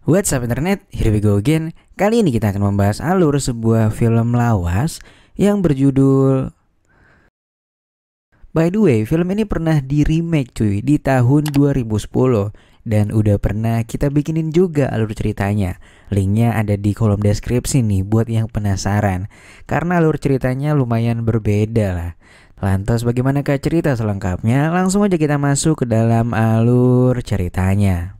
What's up internet, here we go again. Kali ini kita akan membahas alur sebuah film lawas yang berjudul. By the way, film ini pernah di remake cuy di tahun 2010 dan udah pernah kita bikinin juga alur ceritanya. Linknya ada di kolom deskripsi nih buat yang penasaran, karena alur ceritanya lumayan berbeda lah. Lantas bagaimanakah cerita selengkapnya? Langsung aja kita masuk ke dalam alur ceritanya.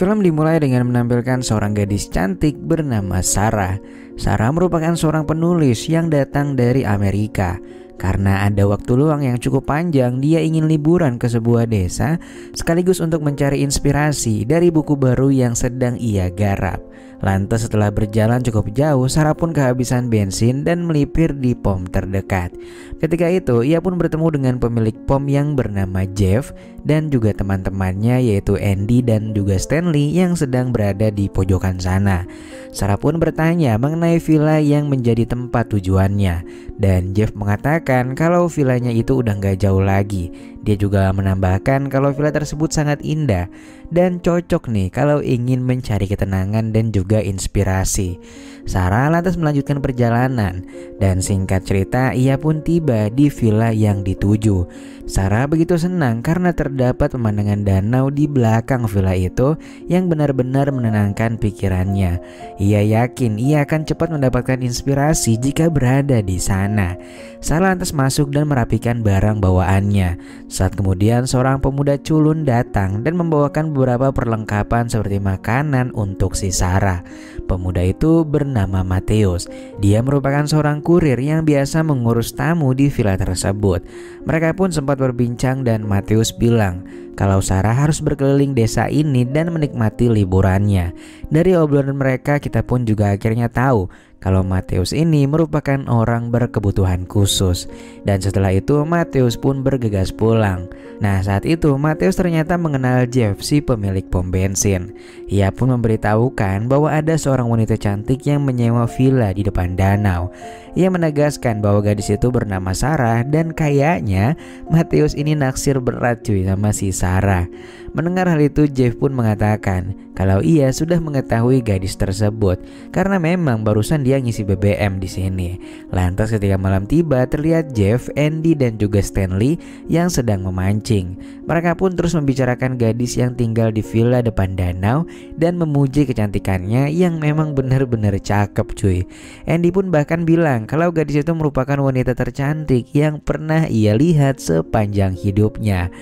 Film dimulai dengan menampilkan seorang gadis cantik bernama Sarah. Sarah merupakan seorang penulis yang datang dari Amerika. Karena ada waktu luang yang cukup panjang, dia ingin liburan ke sebuah desa sekaligus untuk mencari inspirasi dari buku baru yang sedang ia garap. Lantas setelah berjalan cukup jauh, Sarah pun kehabisan bensin dan melipir di pom terdekat. Ketika itu, ia pun bertemu dengan pemilik pom yang bernama Jeff dan juga teman-temannya yaitu Andy dan juga Stanley yang sedang berada di pojokan sana. Sarah pun bertanya mengenai villa yang menjadi tempat tujuannya dan Jeff mengatakan kalau villanya itu udah gak jauh lagi. Dia juga menambahkan kalau villa tersebut sangat indah dan cocok nih kalau ingin mencari ketenangan dan juga inspirasi. Sarah lantas melanjutkan perjalanan dan singkat cerita ia pun tiba di villa yang dituju. Sarah begitu senang karena terdapat pemandangan danau di belakang villa itu yang benar-benar menenangkan pikirannya. Ia yakin ia akan cepat mendapatkan inspirasi jika berada di sana. Sarah lantas masuk dan merapikan barang bawaannya. Saat kemudian seorang pemuda culun datang dan membawakan beberapa perlengkapan seperti makanan untuk si Sarah. Pemuda itu bernama Matthews. Dia merupakan seorang kurir yang biasa mengurus tamu di villa tersebut. Mereka pun sempat berbincang dan Matthews bilang kalau Sarah harus berkeliling desa ini dan menikmati liburannya. Dari obrolan mereka kita pun juga akhirnya tahu kalau Matthews ini merupakan orang berkebutuhan khusus. Dan setelah itu Matthews pun bergegas pulang. Nah saat itu Matthews ternyata mengenal Jeff, si pemilik pom bensin. Ia pun memberitahukan bahwa ada seorang wanita cantik yang menyewa villa di depan danau. Ia menegaskan bahwa gadis itu bernama Sarah dan kayaknya Matthews ini naksir berat cuy sama si Sarah. Mendengar hal itu Jeff pun mengatakan kalau ia sudah mengetahui gadis tersebut karena memang barusan dia ngisi BBM di sini. Lantas ketika malam tiba terlihat Jeff, Andy dan juga Stanley yang sedang memancing. Mereka pun terus membicarakan gadis yang tinggal di villa depan danau dan memuji kecantikannya yang memang benar-benar cakep cuy. Andy pun bahkan bilang kalau gadis itu merupakan wanita tercantik yang pernah ia lihat sepanjang hidupnya.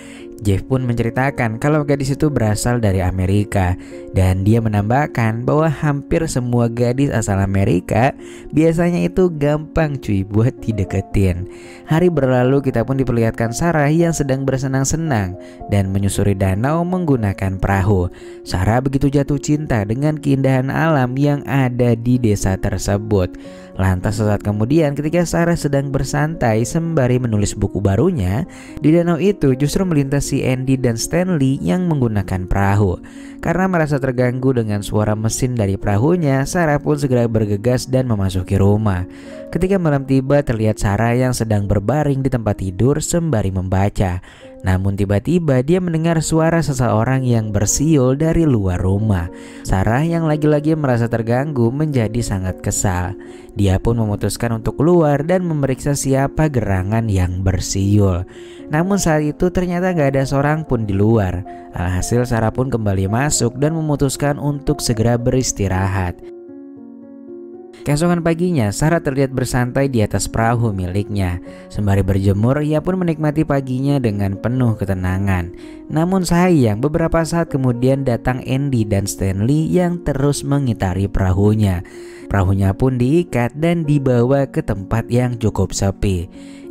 Jeff pun menceritakan kalau gadis itu berasal dari Amerika dan dia menambahkan bahwa hampir semua gadis asal Amerika biasanya itu gampang cuy buat dideketin. Hari berlalu kita pun diperlihatkan Sarah yang sedang bersenang-senang dan menyusuri danau menggunakan perahu. Sarah begitu jatuh cinta dengan keindahan alam yang ada di desa tersebut. Lantas sesaat kemudian ketika Sarah sedang bersantai sembari menulis buku barunya, di danau itu justru melintas si Andy dan Stanley yang menggunakan perahu. Karena merasa terganggu dengan suara mesin dari perahunya, Sarah pun segera bergegas dan memasuki rumah. Ketika malam tiba terlihat Sarah yang sedang berbaring di tempat tidur sembari membaca. Namun tiba-tiba dia mendengar suara seseorang yang bersiul dari luar rumah. Sarah yang lagi-lagi merasa terganggu menjadi sangat kesal. Dia pun memutuskan untuk keluar dan memeriksa siapa gerangan yang bersiul. Namun saat itu ternyata gak ada seorang pun di luar. Alhasil Sarah pun kembali masuk dan memutuskan untuk segera beristirahat. Keesokan paginya, Sarah terlihat bersantai di atas perahu miliknya. Sembari berjemur, ia pun menikmati paginya dengan penuh ketenangan. Namun sayang, beberapa saat kemudian datang Andy dan Stanley yang terus mengitari perahunya. Perahunya pun diikat dan dibawa ke tempat yang cukup sepi.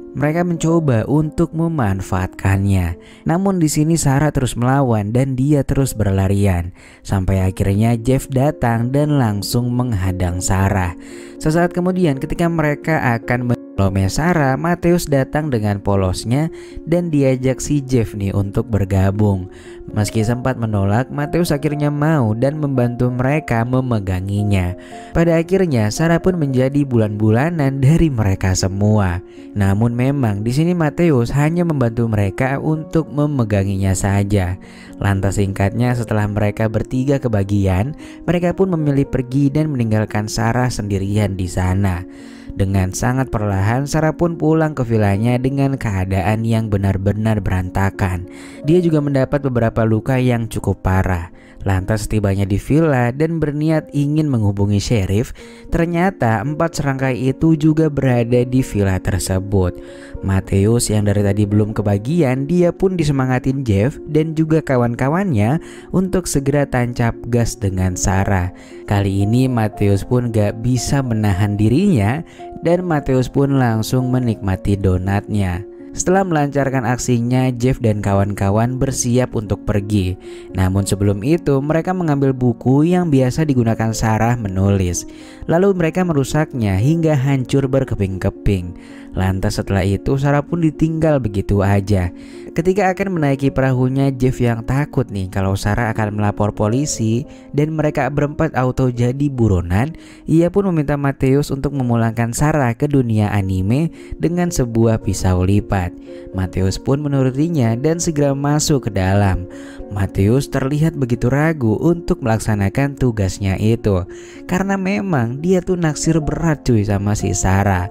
Mereka mencoba untuk memanfaatkannya. Namun di sini Sarah terus melawan dan dia terus berlarian. Sampai akhirnya Jeff datang dan langsung menghadang Sarah. Sesaat kemudian ketika mereka akan Lome Sarah, Matthews datang dengan polosnya dan diajak si Jeff nih untuk bergabung. Meski sempat menolak, Matthews akhirnya mau dan membantu mereka memeganginya. Pada akhirnya Sarah pun menjadi bulan-bulanan dari mereka semua. Namun memang di sini Matthews hanya membantu mereka untuk memeganginya saja. Lantas singkatnya setelah mereka bertiga kebagian, mereka pun memilih pergi dan meninggalkan Sarah sendirian di sana. Dengan sangat perlahan Sarah pun pulang ke vilanya dengan keadaan yang benar-benar berantakan. Dia juga mendapat beberapa luka yang cukup parah. Lantas tibanya di villa dan berniat ingin menghubungi sheriff, ternyata 4 serangkai itu juga berada di villa tersebut. Matthews yang dari tadi belum kebagian, dia pun disemangatin Jeff dan juga kawan-kawannya untuk segera tancap gas dengan Sarah. Kali ini Matthews pun gak bisa menahan dirinya dan Matthews pun langsung menikmati donatnya. Setelah melancarkan aksinya, Jeff dan kawan-kawan bersiap untuk pergi. Namun sebelum itu mereka mengambil buku yang biasa digunakan Sarah menulis. Lalu mereka merusaknya hingga hancur berkeping-keping. Lantas setelah itu Sarah pun ditinggal begitu aja. Ketika akan menaiki perahunya, Jeff yang takut nih kalau Sarah akan melapor polisi dan mereka berempat auto jadi buronan, ia pun meminta Matthews untuk memulangkan Sarah ke dunia anime dengan sebuah pisau lipat. Matthews pun menurutinya dan segera masuk ke dalam. Matthews terlihat begitu ragu untuk melaksanakan tugasnya itu karena memang dia tuh naksir berat cuy sama si Sarah.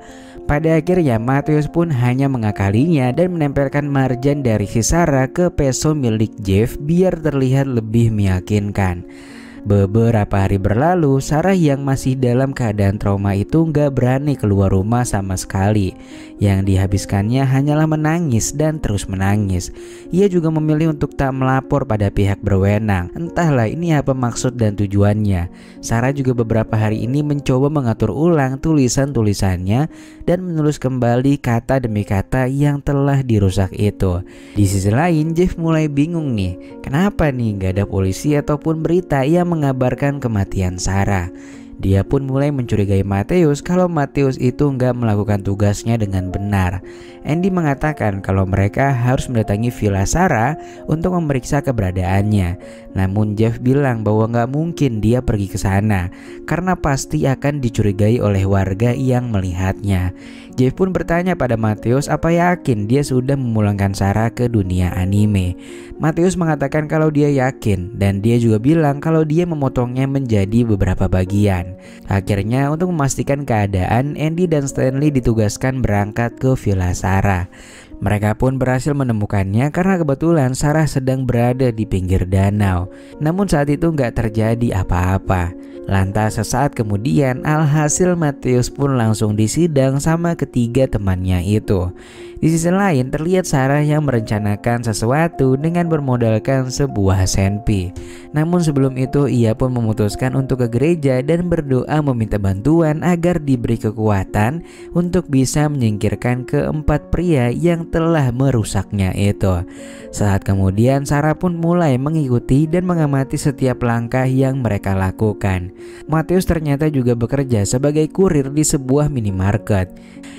Pada akhirnya Matthews pun hanya mengakalinya dan menempelkan marjan dari si Sarah ke peso milik Jeff biar terlihat lebih meyakinkan. Beberapa hari berlalu, Sarah yang masih dalam keadaan trauma itu gak berani keluar rumah sama sekali. Yang dihabiskannya hanyalah menangis dan terus menangis. Ia juga memilih untuk tak melapor pada pihak berwenang. Entahlah ini apa maksud dan tujuannya. Sarah juga beberapa hari ini mencoba mengatur ulang tulisan-tulisannya dan menulis kembali kata demi kata yang telah dirusak itu. Di sisi lain, Jeff mulai bingung nih. Kenapa nih gak ada polisi ataupun berita yang mengabarkan kematian Sarah. Dia pun mulai mencurigai Matthews kalau Matthews itu nggak melakukan tugasnya dengan benar. Andy mengatakan kalau mereka harus mendatangi villa Sarah untuk memeriksa keberadaannya. Namun Jeff bilang bahwa nggak mungkin dia pergi ke sana karena pasti akan dicurigai oleh warga yang melihatnya. Jeff pun bertanya pada Matthews apa yakin dia sudah memulangkan Sarah ke dunia anime. Matthews mengatakan kalau dia yakin dan dia juga bilang kalau dia memotongnya menjadi beberapa bagian. Akhirnya untuk memastikan keadaan, Andy dan Stanley ditugaskan berangkat ke villa Sarah. Mereka pun berhasil menemukannya karena kebetulan Sarah sedang berada di pinggir danau. Namun saat itu nggak terjadi apa-apa. Lantas sesaat kemudian alhasil Matthews pun langsung disidang sama ketiga temannya itu. Di sisi lain terlihat Sarah yang merencanakan sesuatu dengan bermodalkan sebuah senpi. Namun sebelum itu ia pun memutuskan untuk ke gereja dan berdoa meminta bantuan agar diberi kekuatan untuk bisa menyingkirkan keempat pria yang telah merusaknya itu. Saat kemudian Sarah pun mulai mengikuti dan mengamati setiap langkah yang mereka lakukan. Matthews ternyata juga bekerja sebagai kurir di sebuah minimarket.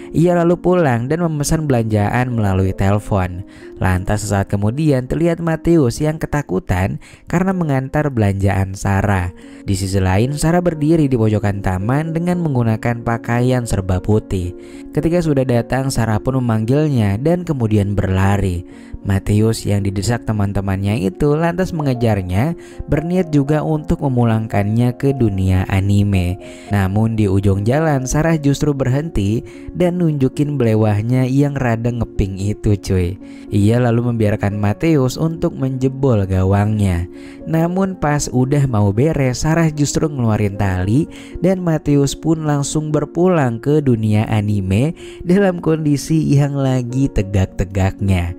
Ia lalu pulang dan memesan belanjaan melalui telepon. Lantas sesaat kemudian terlihat Matthews yang ketakutan karena mengantar belanjaan Sarah. Di sisi lain Sarah berdiri di pojokan taman dengan menggunakan pakaian serba putih. Ketika sudah datang Sarah pun memanggilnya dan kemudian berlari. Matthews yang didesak teman-temannya itu lantas mengejarnya, berniat juga untuk memulangkannya ke dunia anime. Namun di ujung jalan Sarah justru berhenti dan nunjukin belewahnya yang rada ngeping itu cuy. Ia lalu membiarkan Matthews untuk menjebol gawangnya. Namun pas udah mau beres Sarah justru ngeluarin tali dan Matthews pun langsung berpulang ke dunia anime dalam kondisi yang lagi tegak-tegaknya.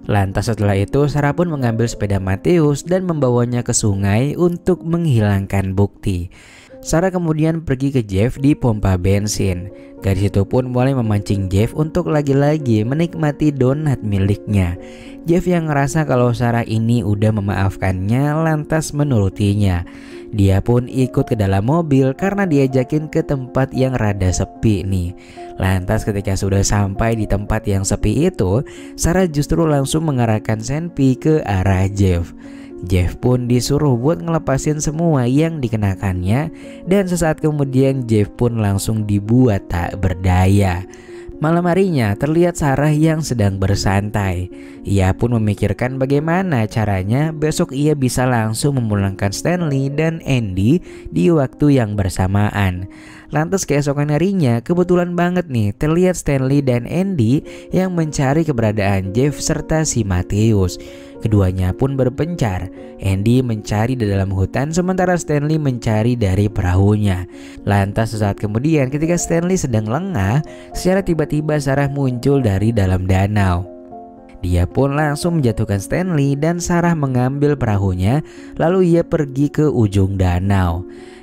Lantas setelah itu Sarah pun mengambil sepeda Matthews dan membawanya ke sungai untuk menghilangkan bukti. Sarah kemudian pergi ke Jeff di pompa bensin. Gadis itu pun mulai memancing Jeff untuk lagi-lagi menikmati donat miliknya. Jeff yang ngerasa kalau Sarah ini udah memaafkannya lantas menurutinya. Dia pun ikut ke dalam mobil karena diajakin ke tempat yang rada sepi nih. Lantas ketika sudah sampai di tempat yang sepi itu, Sarah justru langsung mengarahkan Senpi ke arah Jeff. Jeff pun disuruh buat ngelepasin semua yang dikenakannya, dan sesaat kemudian Jeff pun langsung dibuat tak berdaya. Malam harinya terlihat Sarah yang sedang bersantai. Ia pun memikirkan bagaimana caranya besok ia bisa langsung memulangkan Stanley dan Andy di waktu yang bersamaan. Lantas keesokan harinya kebetulan banget nih terlihat Stanley dan Andy yang mencari keberadaan Jeff serta si Matthews. Keduanya pun berpencar. Andy mencari di dalam hutan sementara Stanley mencari dari perahunya. Lantas sesaat kemudian ketika Stanley sedang lengah, secara tiba-tiba Sarah muncul dari dalam danau. Dia pun langsung menjatuhkan Stanley dan Sarah mengambil perahunya, lalu ia pergi ke ujung danau.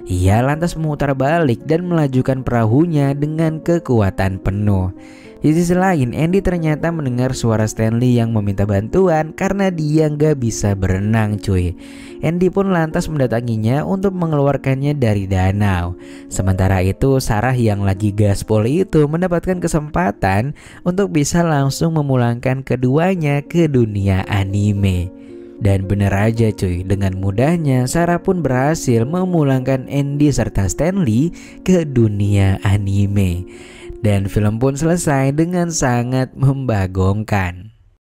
Ia lantas memutar balik dan melajukan perahunya dengan kekuatan penuh. Di sisi lain, Andy ternyata mendengar suara Stanley yang meminta bantuan karena dia nggak bisa berenang cuy. Andy pun lantas mendatanginya untuk mengeluarkannya dari danau. Sementara itu Sarah yang lagi gaspol itu mendapatkan kesempatan untuk bisa langsung memulangkan keduanya ke dunia anime. Dan bener aja cuy, dengan mudahnya Sarah pun berhasil memulangkan Andy serta Stanley ke dunia anime. Dan film pun selesai dengan sangat membagongkan.